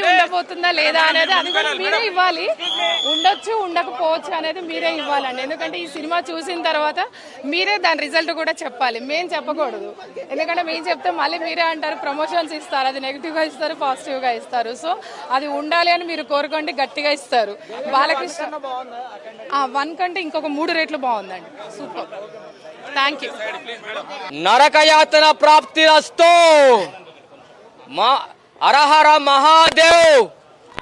ఉండబోతుందా లేదా అనేది అది కూడా మీరే ఇవ్వాలి. ఉండొచ్చు ఉండకపోవచ్చు అనేది మీరే ఇవ్వాలండి. ఎందుకంటే ఈ సినిమా చూసిన తర్వాత మీరే దాని రిజల్ట్ కూడా చెప్పాలి, మేము చెప్పకూడదు. ఎందుకంటే మేము చెప్తే మళ్ళీ మీరే అంటారు ప్రమోషన్స్ ఇస్తారు, అది నెగిటివ్గా ఇస్తారు, పాజిటివ్గా ఇస్తారు. సో అది ఉండాలి అని మీరు కోరుకోండి, గట్టిగా ఇస్తారు. బాలకృష్ణ 1 కంటే ఇంకొక 3 రెట్లు బాగుందండి. Super, thank you. నరకయాతన ప్రాప్తిరస్తు. మా హరహర మహాదేవ్.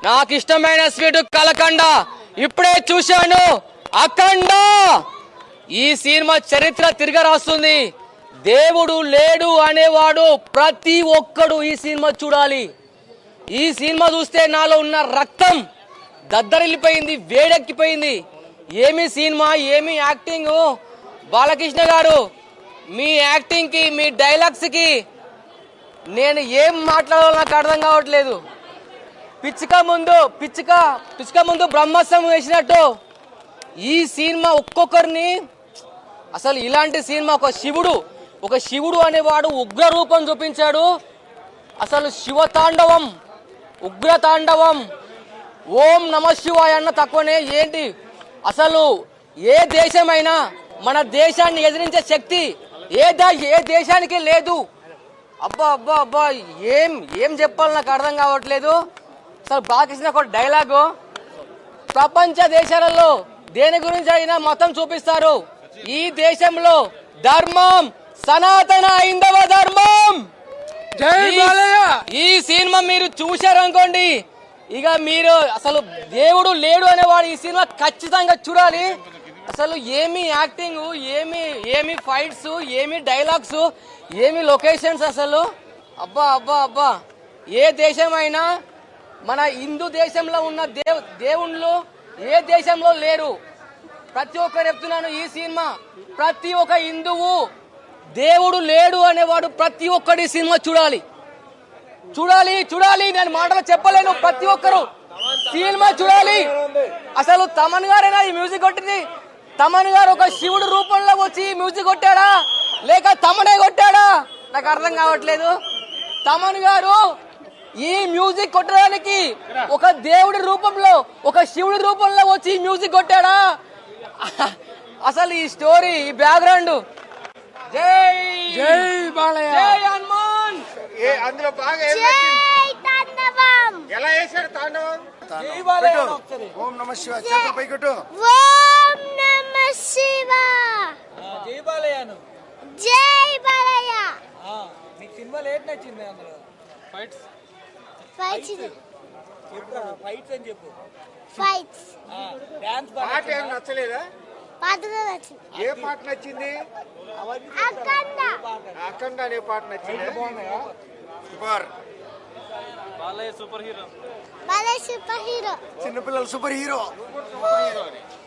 నాకు ఇష్టమైన స్వీట్ కలకండ. ఇప్పుడే చూశాను అఖండ. ఈ సినిమా చరిత్ర తిరగరాస్తుంది. దేవుడు లేడు అనేవాడు ప్రతి ఒక్కడు ఈ సినిమా చూడాలి. ఈ సినిమా చూస్తే నాలో ఉన్న రక్తం దద్దరిల్లిపోయింది, వేడెక్కిపోయింది. ఏమి సినిమా, ఏమి యాక్టింగ్. బాలకృష్ణ గారు, మీ యాక్టింగ్కి, మీ డైలాగ్స్కి నేను ఏం మాట్లాడాలో నాకు అర్థం కావట్లేదు. పిచ్చుక ముందు బ్రహ్మాస్త్రం వేసినట్టు ఈ సినిమా ఒక్కొక్కరిని, అసలు ఇలాంటి సినిమా ఒక శివుడు అనేవాడు ఉగ్ర రూపం చూపించాడు. అసలు శివతాండవం, ఉగ్రతాండవం. ఓం నమ శివాయ అన్న తక్కువనే. ఏంటి అసలు ఏ దేశమైనా మన దేశాన్ని ఎదిరించే శక్తి ఏ దేశానికి లేదు. అబ్బా అబ్బా అబ్బా, ఏం చెప్పాలి నాకు అర్థం కావట్లేదు. అసలు బాలకృష్ణ ఒక డైలాగు, ప్రపంచ దేశాలలో దేని గురించి అయినా మతం చూపిస్తారు, ఈ దేశంలో ధర్మం సనాతన హైందవ ధర్మం. ఈ సినిమా మీరు చూశారనుకోండి, ఇక మీరు అసలు దేవుడు లేడు అనేవాడు ఈ సినిమా ఖచ్చితంగా చూడాలి. అసలు ఏమి యాక్టింగ్, ఏమి ఫైట్స్, ఏమి డైలాగ్స్, ఏమి లొకేషన్స్. అసలు అబ్బా అబ్బా అబ్బా, ఏ దేశమైనా మన హిందూ దేశంలో ఉన్న దేవుళ్ళు ఏ దేశంలో లేరు. ప్రతి ఒక్కరు చెప్తున్నాను, ఈ సినిమా ప్రతి ఒక్క హిందువు దేవుడు లేడు అనేవాడు ప్రతి ఒక్కటి సినిమా చూడాలి. నేను మాటలు చెప్పలేను. ప్రతి ఒక్కరు సినిమా చూడాలి. అసలు తమన్ గారేనా ఈ మ్యూజిక్ కొట్టింది? తమన్ గారు ఒక శివుడు రూపంలో వచ్చి మ్యూజిక్ కొట్టాడా, లేక తమనే కొట్టాడా? నాకు అర్థం కావట్లేదు. తమన్ గారు ఈ మ్యూజిక్ కొట్టడానికి ఒక దేవుడి రూపంలో, ఒక శివుడి రూపంలో వచ్చి మ్యూజిక్ కొట్టాడా? అసలు ఈ స్టోరీ, ఈ బ్యాక్గ్రౌండ్. జై బాలయ్య, జై హనుమాన్. అందులో బాగా ఎలా వేశాడు తాండవం? ఓం నమ శివాయ. చేతులు పైకొట్టు. ఓం నమ శివాయ. జై బాలయ్యను. జై బాలయ్య. మీకు సినిమాలో ఏంటి నచ్చింది? అందులో ఫైట్స్ అని చెప్పు. ఫైట్స్. డాన్స్ పాట ఏం నచ్చలేదా? పాటగా నచ్చింది. ఏ పాట నచ్చింది? అఖండ అనే పాట నచ్చింది. సూపర్. Balayya super hero. చిన్నపిల్లలు సూపర్ హీరో.